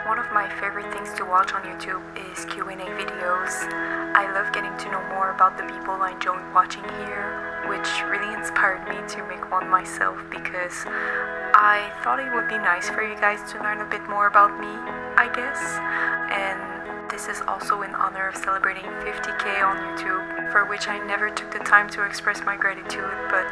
One of my favorite things to watch on YouTube is Q&A videos. I love getting to know more about the people I enjoy watching here, which really inspired me to make one myself because I thought it would be nice for you guys to learn a bit more about me, I guess. And this is also in honor of celebrating 50k on YouTube, for which I never took the time to express my gratitude, but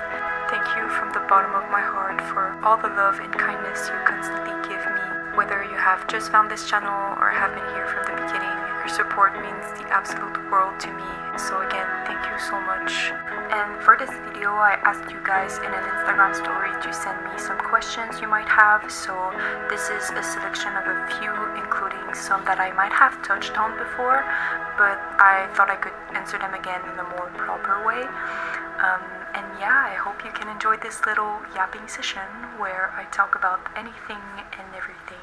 thank you from the bottom of my heart for all the love and kindness you constantly give me. Whether you have just found this channel or have been here from the beginning, your support means the absolute world to me. So again, thank you so much. And for this video, I asked you guys in an Instagram story to send me some questions you might have. So this is a selection of a few, including some that I might have touched on before, but I thought I could answer them again in a more proper way. And yeah, I hope you can enjoy this little yapping session where I talk about anything and everything.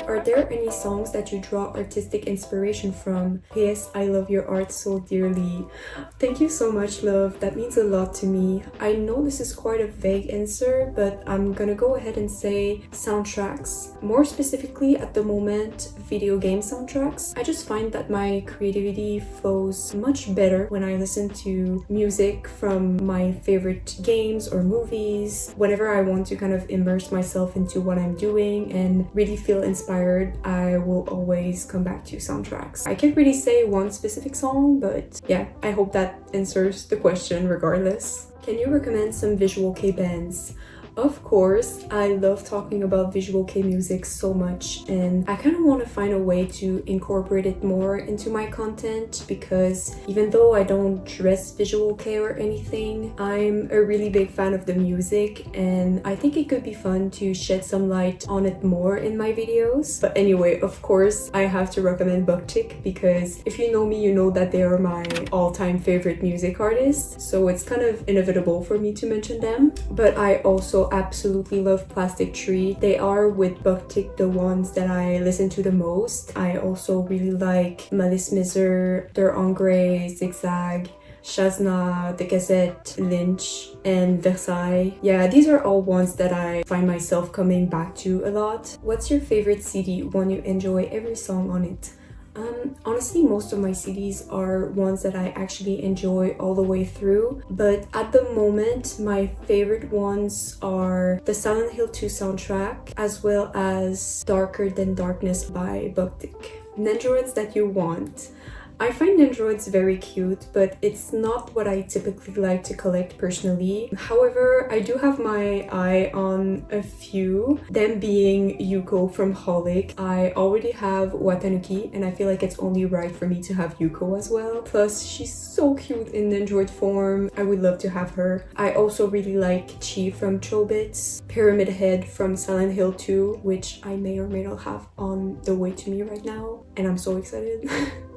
Are there any songs that you draw artistic inspiration from? P.S. I love your art so dearly. Thank you so much, love. That means a lot to me. I know this is quite a vague answer, but I'm gonna go ahead and say soundtracks. More specifically, at the moment, video game soundtracks. I just find that my creativity flows much better when I listen to music from my favorite games or movies. Whenever I want to kind of immerse myself into what I'm doing and really feel inspired, I will always come back to soundtracks. I can't really say one specific song, but yeah, I hope that answers the question regardless. Can you recommend some visual kei bands? Of course, I love talking about visual kei music so much, and I kind of want to find a way to incorporate it more into my content because even though I don't dress visual kei or anything, I'm a really big fan of the music and I think it could be fun to shed some light on it more in my videos. But anyway, of course, I have to recommend Bucktick because if you know me, you know that they are my all-time favorite music artists, so it's kind of inevitable for me to mention them. But I also absolutely love Plastic Tree. They are with Bucktick the ones that I listen to the most. I also really like Malice Miser, Der Engrais, Zigzag, Shazna, The Gazette, Lynch, and Versailles. Yeah, these are all ones that I find myself coming back to a lot. What's your favorite CD, one you enjoy every song on it? Honestly, most of my CDs are ones that I actually enjoy all the way through, but at the moment, my favorite ones are the Silent Hill 2 soundtrack, as well as Darker Than Darkness by Bucktick. Nendoroids That You Want. I find nendoroids very cute, but it's not what I typically like to collect personally. However, I do have my eye on a few, them being Yuko from Holic. I already have Watanuki, and I feel like it's only right for me to have Yuko as well. Plus, she's so cute in nendoroid form. I would love to have her. I also really like Chi from Chobits, Pyramid Head from Silent Hill 2, which I may or may not have on the way to me right now, and I'm so excited.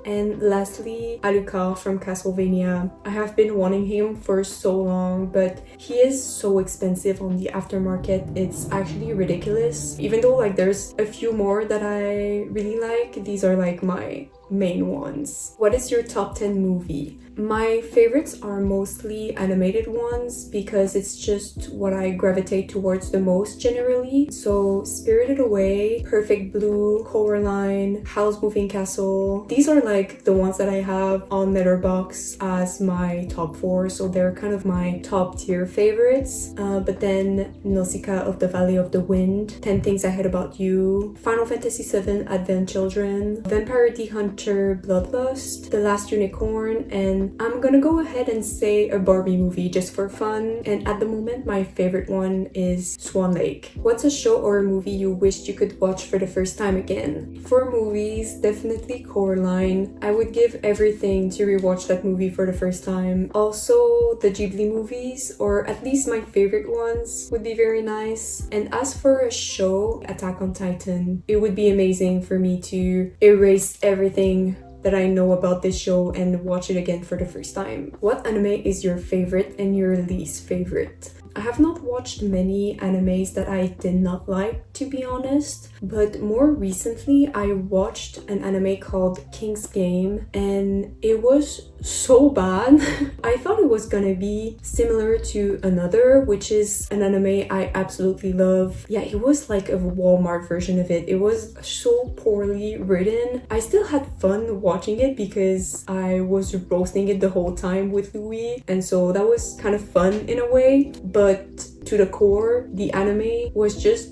And lastly, Alucard from Castlevania. I have been wanting him for so long, but he is so expensive on the aftermarket. It's actually ridiculous. Even though like there's a few more that I really like, these are like my main ones. What is your top 10 movie? My favorites are mostly animated ones because it's just what I gravitate towards the most generally. So Spirited Away, Perfect Blue, Coraline, Howl's Moving Castle. These are like the ones that I have on Letterboxd as my top 4, so they're kind of my top tier favorites. But then Nausicaa of the Valley of the Wind, 10 Things I Heard About You, Final Fantasy VII Advent Children, Vampire the Hunter Bloodlust, The Last Unicorn, and I'm gonna go ahead and say a Barbie movie just for fun, and at the moment my favorite one is Swan Lake. What's a show or a movie you wished you could watch for the first time again? For movies, definitely Coraline. I would give everything to rewatch that movie for the first time. Also, the Ghibli movies, or at least my favorite ones, would be very nice. And as for a show, Attack on Titan, it would be amazing for me to erase everything that I know about this show and watch it again for the first time. What anime is your favorite and your least favorite? I have not watched many animes that I did not like, to be honest, but more recently I watched an anime called King's Game and it was so bad. I thought it was gonna be similar to another, which is an anime I absolutely love. Yeah, it was like a Walmart version of it. It was so poorly written. I still had fun watching it because I was roasting it the whole time with Louis, and so that was kind of fun in a way, but to the core, the anime was just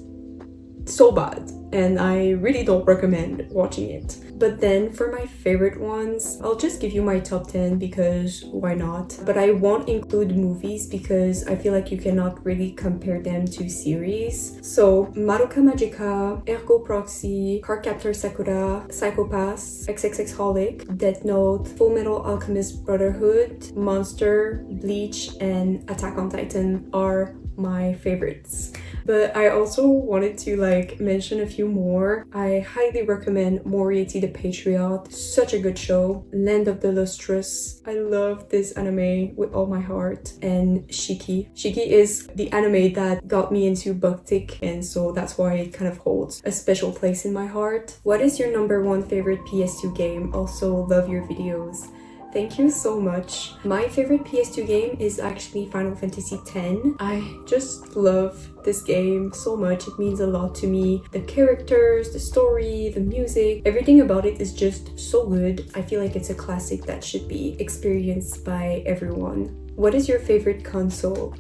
so bad and I really don't recommend watching it. But then for my favorite ones, I'll just give you my top 10 because why not? But I won't include movies because I feel like you cannot really compare them to series. So Madoka Magica, Ergo Proxy, Cardcaptor Sakura, Psychopass, XXX Holic, Death Note, Full Metal Alchemist Brotherhood, Monster, Bleach, and Attack on Titan are my favorites. But I also wanted to mention a few more. I highly recommend Moriarty the Patriot, such a good show. Land of the Lustrous, I love this anime with all my heart. And Shiki. Shiki is the anime that got me into Buktik, and so that's why it kind of holds a special place in my heart. What is your number one favorite PS2 game? Also love your videos. Thank you so much. My favorite PS2 game is actually Final Fantasy X. I just love this game so much. It means a lot to me. The characters, the story, the music, everything about it is just so good. I feel like it's a classic that should be experienced by everyone. What is your favorite console?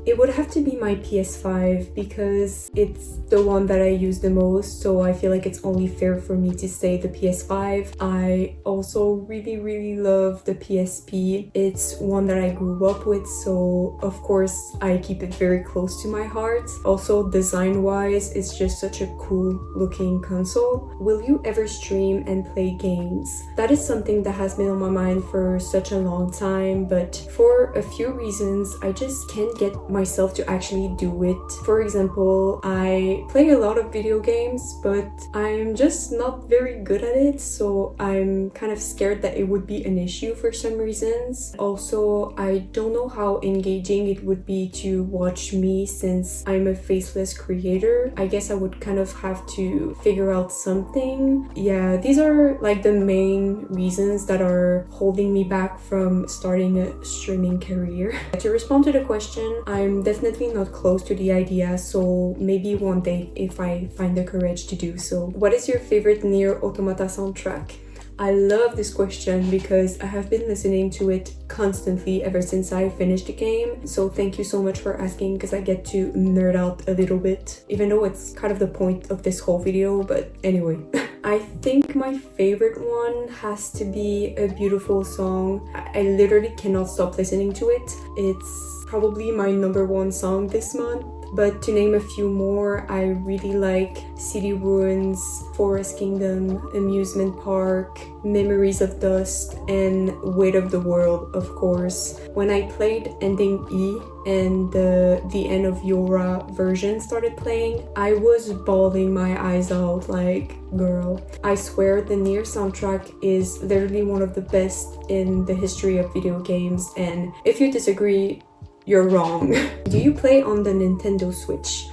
It would have to be my PS5 because it's the one that I use the most, so I feel like it's only fair for me to say the PS5. I also really love the PSP. It's one that I grew up with, so of course I keep it very close to my heart. Also, design-wise, it's just such a cool looking console. Will you ever stream and play games? That is something that has been on my mind for such a long time, but for a few reasons, I just can't get myself to actually do it. For example, I play a lot of video games, but I'm just not very good at it, so I'm kind of scared that it would be an issue for some reasons. Also, I don't know how engaging it would be to watch me since I'm a faceless creator. I guess I would kind of have to figure out something. Yeah, these are like the main reasons that are holding me back from starting a streaming career. To respond to the question, I'm definitely not close to the idea, so maybe one day if I find the courage to do so. What is your favorite Nier Automata soundtrack? I love this question because I have been listening to it constantly ever since I finished the game. So thank you so much for asking because I get to nerd out a little bit, even though it's kind of the point of this whole video, but anyway. I think my favorite one has to be A Beautiful Song. I literally cannot stop listening to it. It's probably my number one song this month. But to name a few more, I really like City Ruins, Forest Kingdom, Amusement Park, Memories of Dust, and Weight of the World, of course. When I played Ending E and the End of Yora version started playing, I was bawling my eyes out like, girl. I swear the Nier soundtrack is literally one of the best in the history of video games, and if you disagree, you're wrong. Do you play on the Nintendo Switch?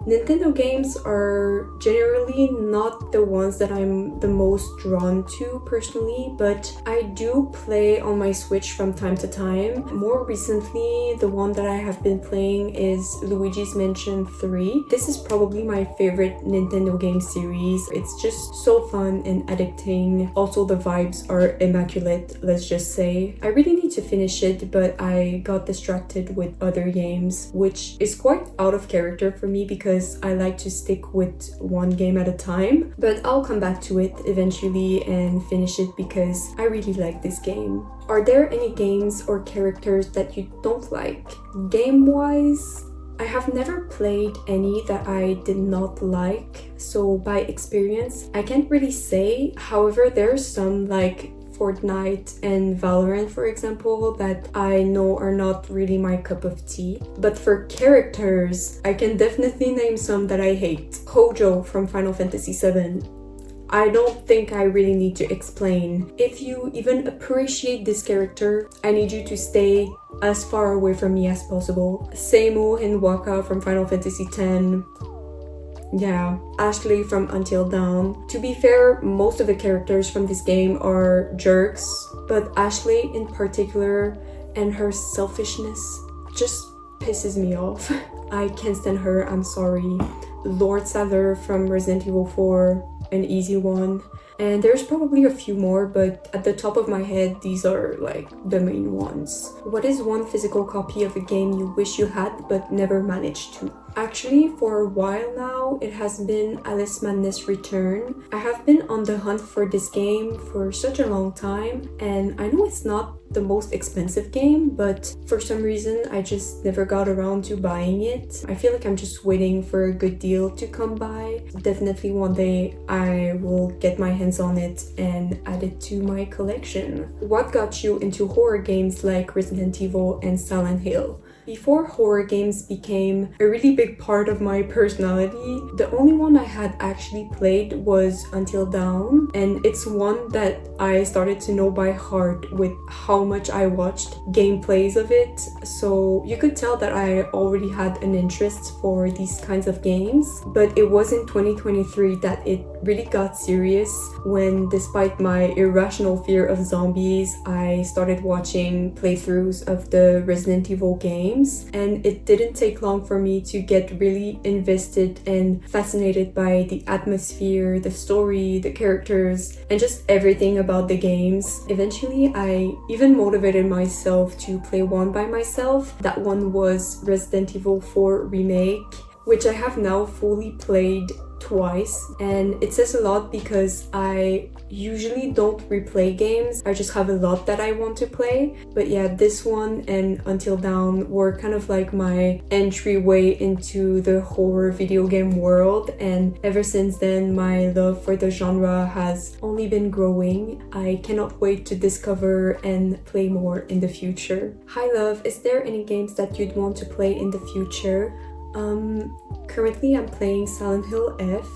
Nintendo games are generally not the ones that I'm the most drawn to personally, but I do play on my Switch from time to time. More recently, the one that I have been playing is Luigi's Mansion 3. This is probably my favorite Nintendo game series. It's just so fun and addicting. Also, the vibes are immaculate, let's just say. I really need to finish it, but I got distracted with other games, which is quite out of character for me because I like to stick with one game at a time, but I'll come back to it eventually and finish it because I really like this game. Are there any games or characters that you don't like? Game-wise, I have never played any that I did not like, so by experience, I can't really say. However, there are some like Fortnite and Valorant, for example, that I know are not really my cup of tea. But for characters, I can definitely name some that I hate. Hojo from Final Fantasy VII. I don't think I really need to explain. If you even appreciate this character, I need you to stay as far away from me as possible. Seimo and Waka from Final Fantasy X. Yeah, Ashley from Until Dawn. To be fair, most of the characters from this game are jerks, but Ashley in particular and her selfishness just pisses me off. I can't stand her, I'm sorry. Lord Sadler from Resident Evil 4, an easy one. And there's probably a few more, but at the top of my head, these are like the main ones. What is one physical copy of a game you wish you had but never managed to? Actually, for a while now, it has been Alice Madness Return. I have been on the hunt for this game for such a long time, and I know it's not the most expensive game, but for some reason I just never got around to buying it. I feel like I'm just waiting for a good deal to come by. Definitely one day I will get my hands on it and add it to my collection. What got you into horror games like Resident Evil and Silent Hill? Before horror games became a really big part of my personality, the only one I had actually played was Until Dawn, and it's one that I started to know by heart with how much I watched gameplays of it, so you could tell that I already had an interest for these kinds of games. But it was in 2023 that it really got serious when, despite my irrational fear of zombies, I started watching playthroughs of the Resident Evil games. And it didn't take long for me to get really invested and fascinated by the atmosphere, the story, the characters, and just everything about the games. Eventually, I even motivated myself to play one by myself. That one was Resident Evil 4 Remake, which I have now fully played twice, and it says a lot because I usually don't replay games. I just have a lot that I want to play. But yeah, this one and Until Dawn were kind of like my entryway into the horror video game world, and ever since then my love for the genre has only been growing. I cannot wait to discover and play more in the future. Hi love, is there any games that you'd want to play in the future? Currently I'm playing Silent Hill F,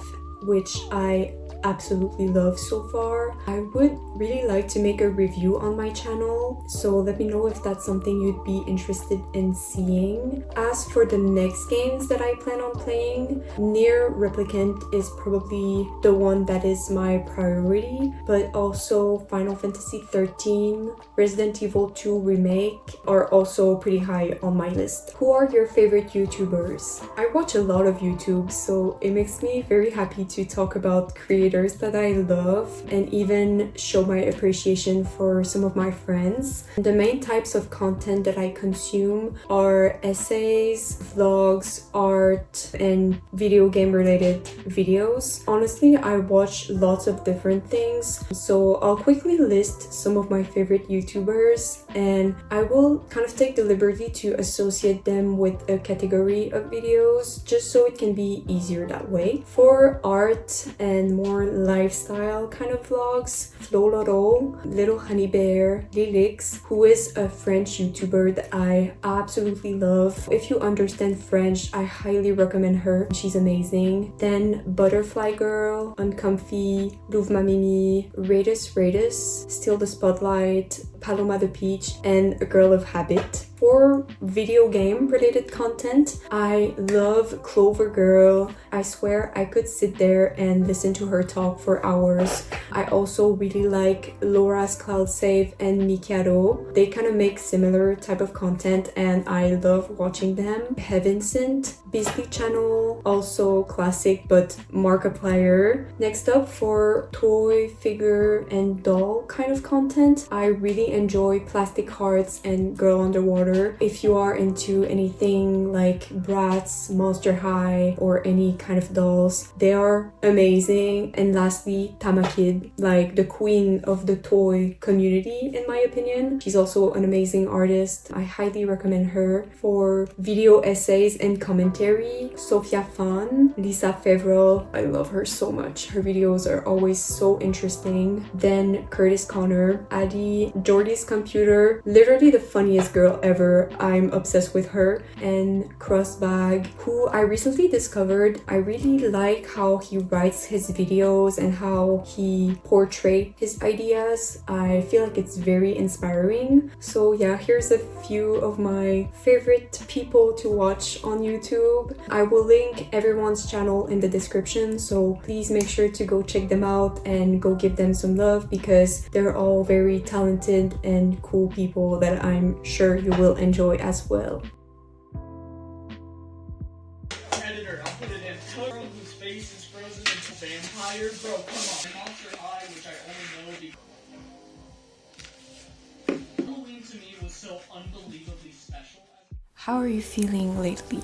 which I absolutely love so far. I would really like to make a review on my channel, so let me know if that's something you'd be interested in seeing. As for the next games that I plan on playing, Nier Replicant is probably the one that is my priority, but also Final Fantasy XIII, Resident Evil 2 Remake are also pretty high on my list. Who are your favorite YouTubers? I watch a lot of YouTube, so it makes me very happy to talk about creators that I love and even show my appreciation for some of my friends. The main types of content that I consume are essays, vlogs, art, and video game related videos. Honestly, I watch lots of different things, so I'll quickly list some of my favorite YouTubers, and I will kind of take the liberty to associate them with a category of videos just so it can be easier that way. For art and more lifestyle kind of vlogs, Flo Loro, Little Honey Bear, Lilix, who is a French YouTuber that I absolutely love. If you understand French, I highly recommend her. She's amazing. Then Butterfly Girl, Uncomfy, Louvre Mimi, Radus, Still the Spotlight, Paloma the Peach, and A Girl of Habit. For video game related content, I love Clover Girl. I swear I could sit there and listen to her talk for hours. I also really like Laura's Cloud Save and Mikyatto. They kind of make similar type of content and I love watching them. Heavincent, Beastly Channel, also classic but Markiplier. Next up, for toy, figure, and doll kind of content, I really enjoy Plastic Hearts and Girl Underwater. If you are into anything like Bratz, Monster High, or any kind of dolls, they are amazing. And lastly, Tamakid, like the queen of the toy community in my opinion. She's also an amazing artist. I highly recommend her. For video essays and commentary, Sophia Fan, Lisa Fevrel, I love her so much. Her videos are always so interesting. Then Curtis Connor, Adi, George shorty's computer. Literally the funniest girl ever. I'm obsessed with her. And Crossbag, who I recently discovered. I really like how he writes his videos and how he portrays his ideas. I feel like it's very inspiring. So yeah, here's a few of my favorite people to watch on YouTube. I will link everyone's channel in the description, so please make sure to go check them out and go give them some love, because they're all very talented and cool people that I'm sure you will enjoy as well. Predator, I'll put it in. Girl whose face is frozen into vampire. Bro, come on. Monster High, which I only know because Halloween to me was so unbelievably special. How are you feeling lately?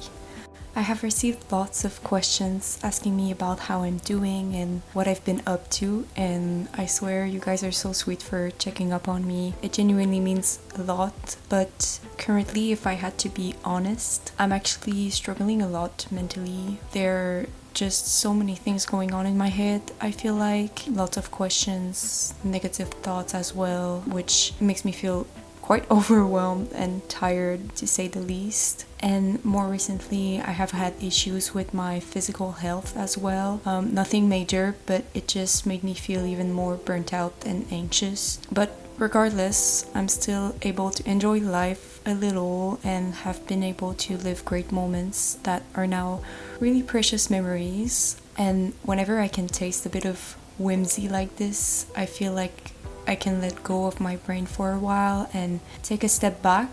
I have received lots of questions asking me about how I'm doing and what I've been up to, and I swear you guys are so sweet for checking up on me. It genuinely means a lot, but currently, if I had to be honest, I'm actually struggling a lot mentally. There are just so many things going on in my head. I feel like lots of questions, negative thoughts as well, which makes me feel quite overwhelmed and tired, to say the least. And more recently, I have had issues with my physical health as well. Nothing major, but it just made me feel even more burnt out and anxious. But regardless, I'm still able to enjoy life a little and have been able to live great moments that are now really precious memories. And whenever I can taste a bit of whimsy like this, I feel like I can let go of my brain for a while and take a step back,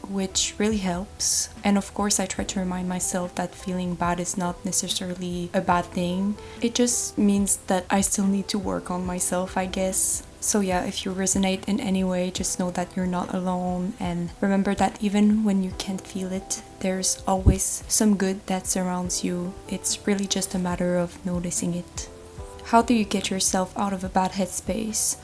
which really helps. And of course, I try to remind myself that feeling bad is not necessarily a bad thing. It just means that I still need to work on myself, I guess. So yeah, if you resonate in any way, just know that you're not alone, and remember that even when you can't feel it, there's always some good that surrounds you. It's really just a matter of noticing it. How do you get yourself out of a bad headspace?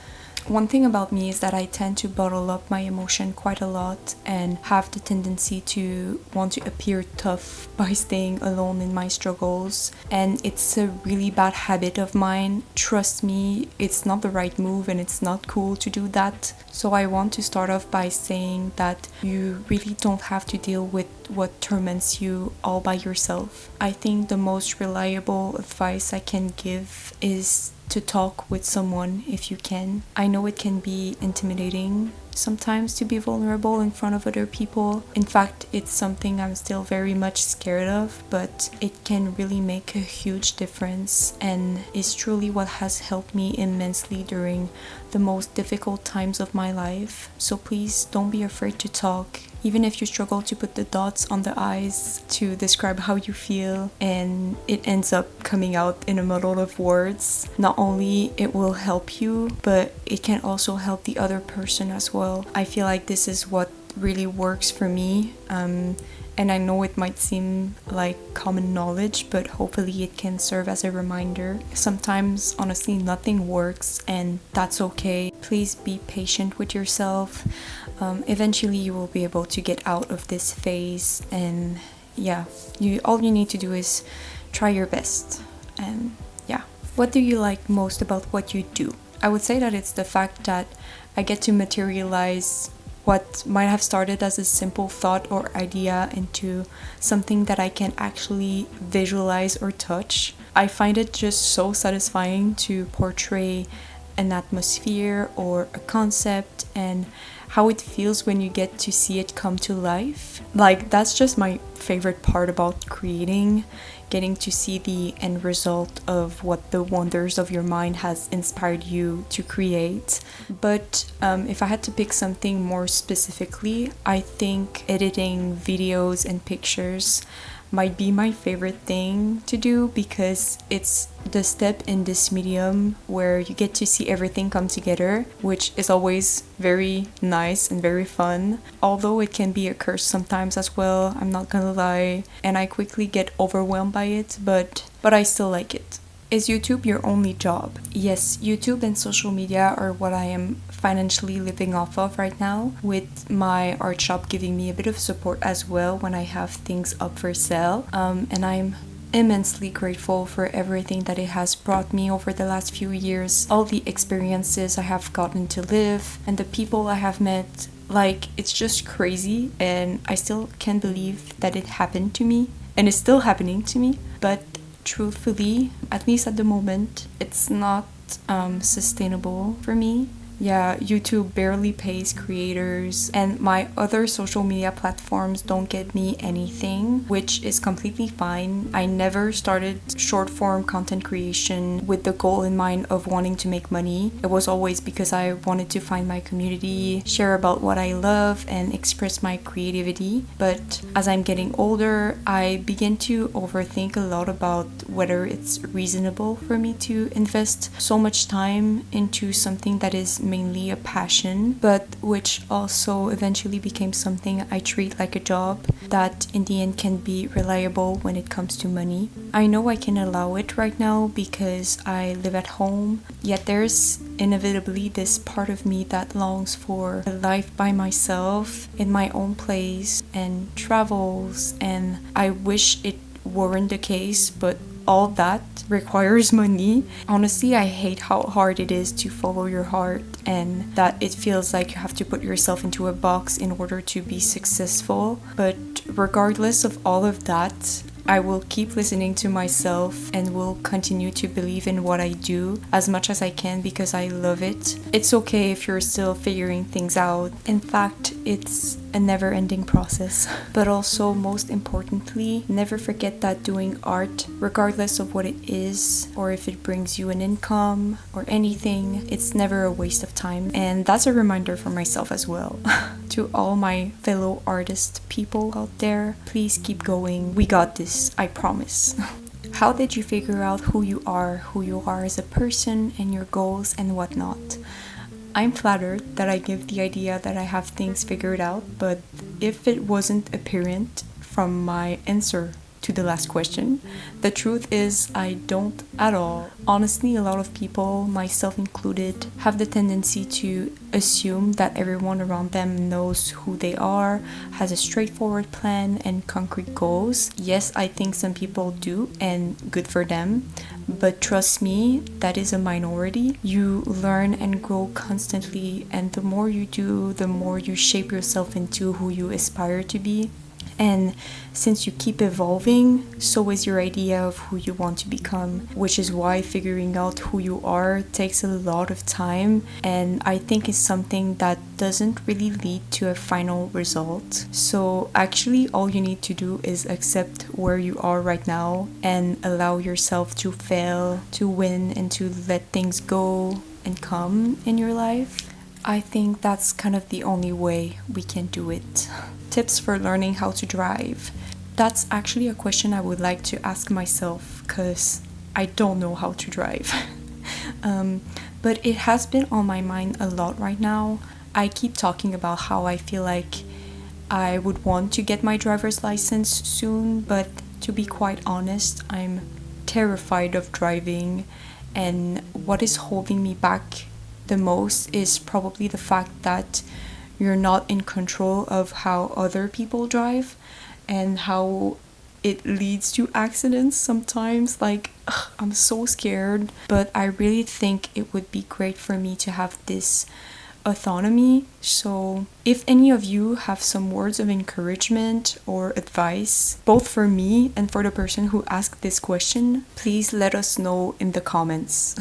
One thing about me is that I tend to bottle up my emotion quite a lot and have the tendency to want to appear tough by staying alone in my struggles. And it's a really bad habit of mine. Trust me, it's not the right move and it's not cool to do that. So I want to start off by saying that you really don't have to deal with what torments you all by yourself. I think the most reliable advice I can give is to talk with someone if you can. I know it can be intimidating sometimes to be vulnerable in front of other people. In fact, it's something I'm still very much scared of, but it can really make a huge difference and is truly what has helped me immensely during the most difficult times of my life. So please don't be afraid to talk. Even if you struggle to put the dots on the I's to describe how you feel and it ends up coming out in a muddle of words, not only it will help you, but it can also help the other person as well. I feel like this is what really works for me. And I know it might seem like common knowledge, but hopefully it can serve as a reminder. Sometimes, honestly, nothing works, and that's okay. Please be patient with yourself. Eventually, you will be able to get out of this phase, and yeah, all you need to do is try your best. And yeah, what do you like most about what you do? I would say that it's the fact that I get to materialize what might have started as a simple thought or idea into something that I can actually visualize or touch. I find it just so satisfying to portray an atmosphere or a concept and how it feels when you get to see it come to life. Like, that's just my favorite part about creating, getting to see the end result of what the wonders of your mind has inspired you to create. But if I had to pick something more specifically, I think editing videos and pictures might be my favorite thing to do, because it's the step in this medium where you get to see everything come together, which is always very nice and very fun, although it can be a curse sometimes as well, I'm not gonna lie, and I quickly get overwhelmed by it, but I still like it. Is YouTube your only job? Yes, YouTube and social media are what I am financially living off of right now, with my art shop giving me a bit of support as well when I have things up for sale. And I'm immensely grateful for everything that it has brought me over the last few years, all the experiences I have gotten to live, and the people I have met. Like, it's just crazy, and I still can't believe that it happened to me, and it's still happening to me. But truthfully, at least at the moment, it's not sustainable for me. Yeah, YouTube barely pays creators, and my other social media platforms don't get me anything, which is completely fine. I never started short form content creation with the goal in mind of wanting to make money. It was always because I wanted to find my community, share about what I love, and express my creativity. But as I'm getting older, I begin to overthink a lot about whether it's reasonable for me to invest so much time into something that is mainly a passion, but which also eventually became something I treat like a job that in the end can be reliable when it comes to money. I know I can allow it right now because I live at home, yet there's inevitably this part of me that longs for a life by myself in my own place and travels, and I wish it weren't the case, but all that requires money. Honestly, I hate how hard it is to follow your heart and that it feels like you have to put yourself into a box in order to be successful. But regardless of all of that, I will keep listening to myself and will continue to believe in what I do as much as I can because I love it. It's okay if you're still figuring things out. In fact, it's a never-ending process. But also, most importantly, never forget that doing art, regardless of what it is or if it brings you an income or anything, it's never a waste of time. And that's a reminder for myself as well. To all my fellow artist people out there, please keep going. We got this, I promise. How did you figure out who you are as a person and your goals and whatnot? I'm flattered that I give the idea that I have things figured out, but if it wasn't apparent from my answer to the last question, the truth is I don't at all. Honestly, a lot of people, myself included, have the tendency to assume that everyone around them knows who they are, has a straightforward plan and concrete goals. Yes, I think some people do, and good for them. But trust me, that is a minority. You learn and grow constantly, and the more you do, the more you shape yourself into who you aspire to be. And since you keep evolving, so is your idea of who you want to become, which is why figuring out who you are takes a lot of time, and I think is something that doesn't really lead to a final result. So actually all you need to do is accept where you are right now and allow yourself to fail, to win, and to let things go and come in your life. I think that's kind of the only way we can do it. Tips for learning how to drive. That's actually a question I would like to ask myself because I don't know how to drive. But it has been on my mind a lot right now. I keep talking about how I feel like I would want to get my driver's license soon, but to be quite honest, I'm terrified of driving, and what is holding me back the most is probably the fact that you're not in control of how other people drive and how it leads to accidents sometimes. Like, I'm so scared, but I really think it would be great for me to have this autonomy. So if any of you have some words of encouragement or advice, both for me and for the person who asked this question, please let us know in the comments.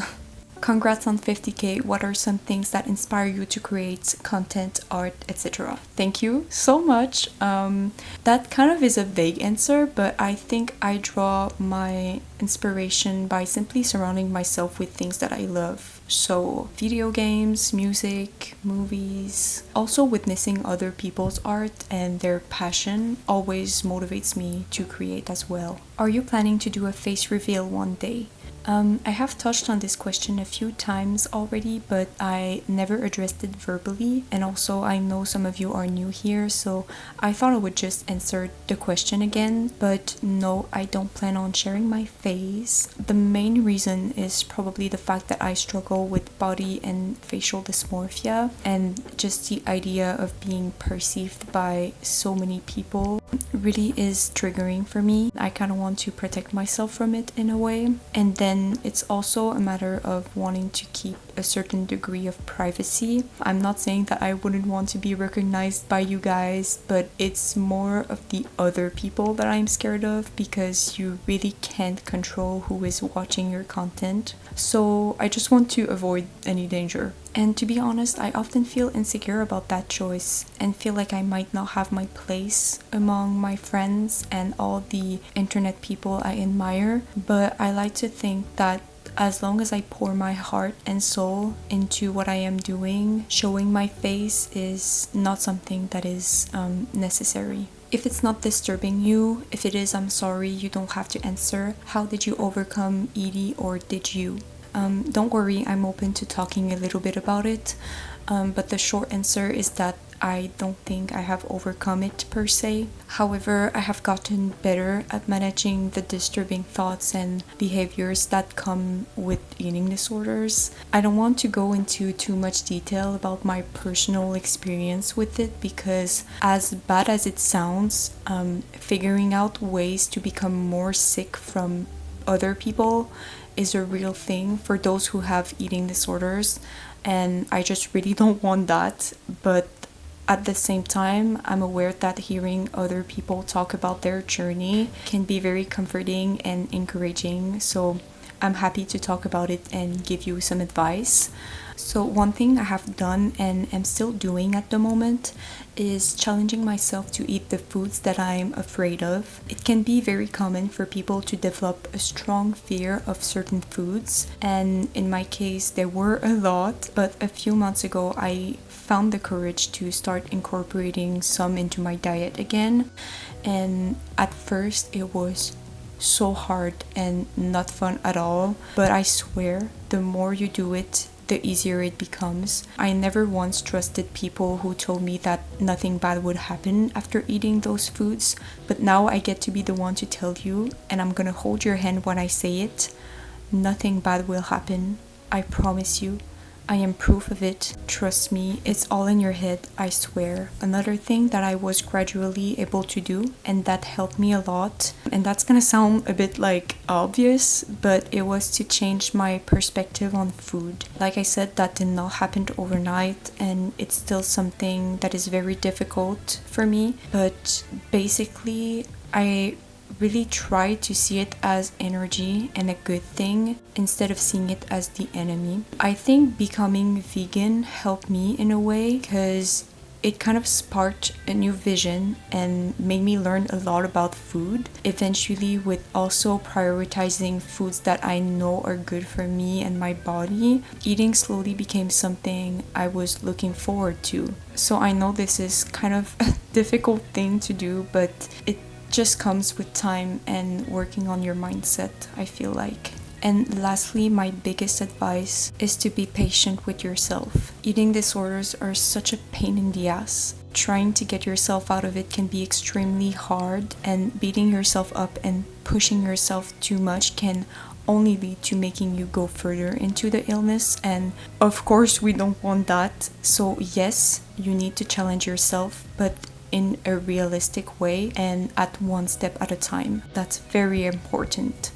Congrats on 50k. What are some things that inspire you to create content, art, etc.? Thank you so much. That kind of is a vague answer, but I think I draw my inspiration by simply surrounding myself with things that I love. So video games, music, movies. Also witnessing other people's art and their passion always motivates me to create as well. Are you planning to do a face reveal one day? I have touched on this question a few times already, but I never addressed it verbally, and also I know some of you are new here, so I thought I would just answer the question again. But no, I don't plan on sharing my face. The main reason is probably the fact that I struggle with body and facial dysmorphia, and just the idea of being perceived by so many people really is triggering for me. I kind of want to protect myself from it in a way. And then it's also a matter of wanting to keep a certain degree of privacy. I'm not saying that I wouldn't want to be recognized by you guys, but it's more of the other people that I'm scared of, because you really can't control who is watching your content. So I just want to avoid any danger. And to be honest, I often feel insecure about that choice and feel like I might not have my place among my friends and all the internet people I admire. But I like to think that as long as I pour my heart and soul into what I am doing, showing my face is not something that is necessary. If it's not disturbing you, if it is, I'm sorry, you don't have to answer. How did you overcome Edie, or did you? Don't worry, I'm open to talking a little bit about it, but the short answer is that I don't think I have overcome it per se. However, I have gotten better at managing the disturbing thoughts and behaviors that come with eating disorders. I don't want to go into too much detail about my personal experience with it, because as bad as it sounds, figuring out ways to become more sick from other people is a real thing for those who have eating disorders, and I just really don't want that. But at the same time, I'm aware that hearing other people talk about their journey can be very comforting and encouraging, so I'm happy to talk about it and give you some advice. So one thing I have done and am still doing at the moment is challenging myself to eat the foods that I'm afraid of. It can be very common for people to develop a strong fear of certain foods, and in my case there were a lot, but a few months ago I found the courage to start incorporating some into my diet again. And at first it was so hard and not fun at all, but I swear the more you do it, the easier it becomes. I never once trusted people who told me that nothing bad would happen after eating those foods, but now I get to be the one to tell you, and I'm gonna hold your hand when I say it. Nothing bad will happen. I promise you. I am proof of it. Trust me, it's all in your head, I swear. Another thing that I was gradually able to do, and that helped me a lot, and that's gonna sound a bit like obvious, but it was to change my perspective on food. Like I said, that did not happen overnight, and it's still something that is very difficult for me, but basically I really try to see it as energy and a good thing instead of seeing it as the enemy. I think becoming vegan helped me in a way, because it kind of sparked a new vision and made me learn a lot about food, eventually with also prioritizing foods that I know are good for me and my body. Eating slowly became something I was looking forward to. So I know this is kind of a difficult thing to do, but it just comes with time and working on your mindset, I feel like. And lastly, my biggest advice is to be patient with yourself. Eating disorders are such a pain in the ass. Trying to get yourself out of it can be extremely hard, and beating yourself up and pushing yourself too much can only lead to making you go further into the illness, and of course we don't want that. So yes, you need to challenge yourself, but in a realistic way and at one step at a time. That's very important.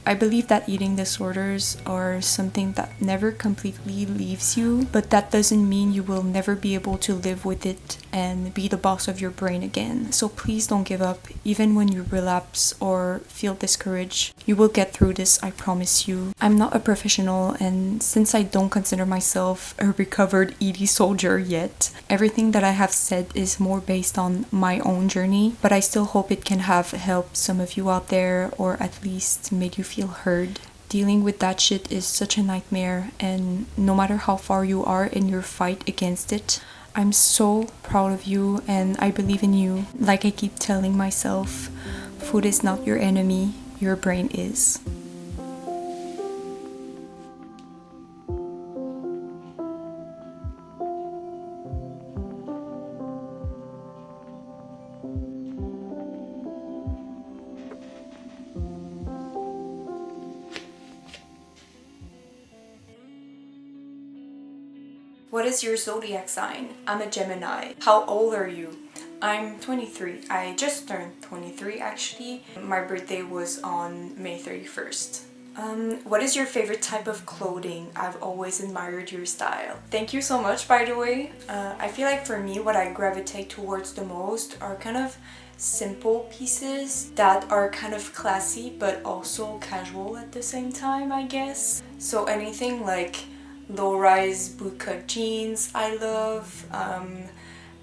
I believe that eating disorders are something that never completely leaves you, but that doesn't mean you will never be able to live with it and be the boss of your brain again. So please don't give up, even when you relapse or feel discouraged. You will get through this, I promise you. I'm not a professional, and since I don't consider myself a recovered ED soldier yet, everything that I have said is more based on my own journey, but I still hope it can have helped some of you out there, or at least made you feel heard. Dealing with that shit is such a nightmare, and no matter how far you are in your fight against it, I'm so proud of you and I believe in you. Like I keep telling myself, food is not your enemy, your brain is. What is your zodiac sign? I'm a Gemini. How old are you? I'm 23. I just turned 23 actually. My birthday was on May 31st. What is your favorite type of clothing? I've always admired your style. Thank you so much, by the way. I feel like for me, what I gravitate towards the most are kind of simple pieces that are kind of classy but also casual at the same time, I guess. So anything like low-rise bootcut jeans I love,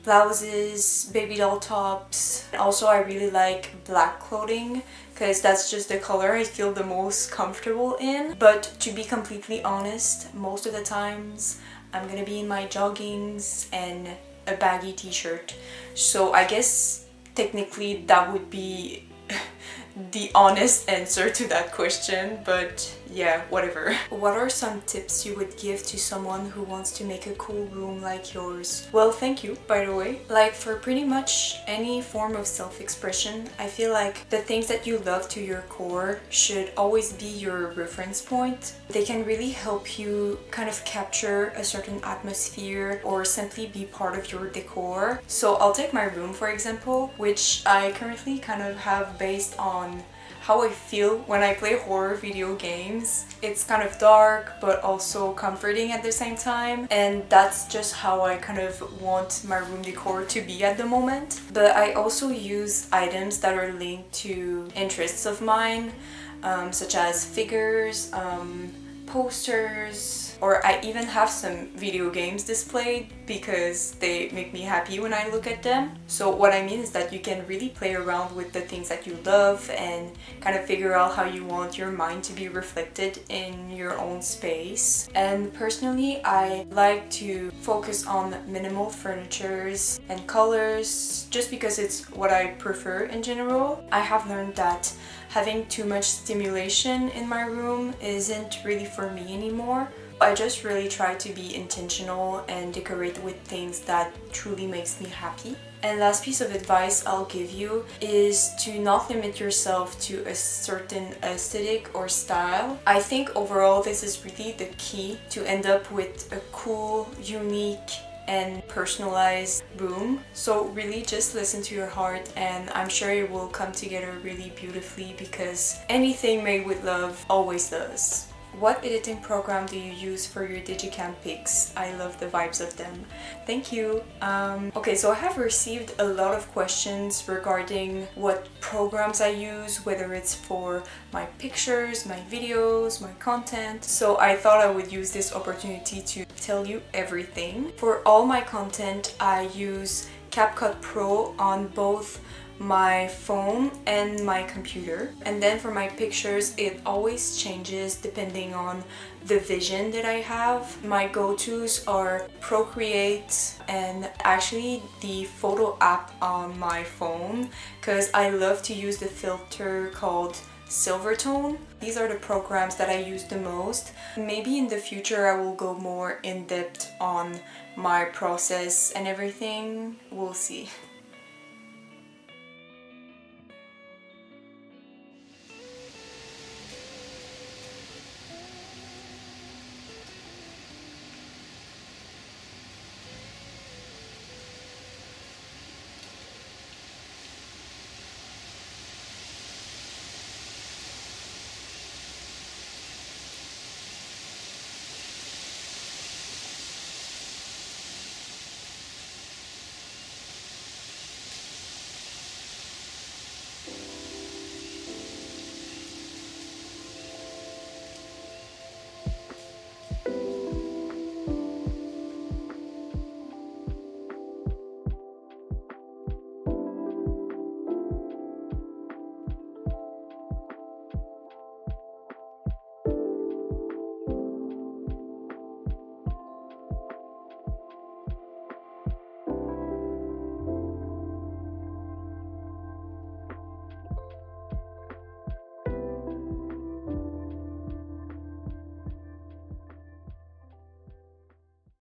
blouses, baby doll tops. Also, I really like black clothing because that's just the color I feel the most comfortable in. But to be completely honest, most of the times I'm gonna be in my joggings and a baggy t-shirt. So I guess technically that would be the honest answer to that question, but yeah, whatever. What are some tips you would give to someone who wants to make a cool room like yours? Well, thank you, by the way. Like, for pretty much any form of self-expression, I feel like the things that you love to your core should always be your reference point. They can really help you kind of capture a certain atmosphere or simply be part of your decor. So I'll take my room for example, which I currently kind of have based on how I feel when I play horror video games. It's kind of dark but also comforting at the same time, and that's just how I kind of want my room decor to be at the moment. But I also use items that are linked to interests of mine, such as figures, posters, or I even have some video games displayed because they make me happy when I look at them. So what I mean is that you can really play around with the things that you love and kind of figure out how you want your mind to be reflected in your own space. And personally, I like to focus on minimal furnitures and colors just because it's what I prefer in general. I have learned that having too much stimulation in my room isn't really for me anymore. I just really try to be intentional and decorate with things that truly makes me happy. And last piece of advice I'll give you is to not limit yourself to a certain aesthetic or style. I think overall this is really the key to end up with a cool, unique, and personalized room. So really just listen to your heart, and I'm sure it will come together really beautifully because anything made with love always does. What editing program do you use for your digicam pics? I love the vibes of them. Thank you. Okay, so I have received a lot of questions regarding what programs I use, whether it's for my pictures, my videos, my content. So I thought I would use this opportunity to tell you everything. For all my content, I use CapCut Pro on both my phone and my computer. And then for my pictures, it always changes depending on the vision that I have. My go-tos are Procreate and actually the photo app on my phone, because I love to use the filter called Silvertone. These are the programs that I use the most. Maybe in the future I will go more in depth on my process and everything. We'll see.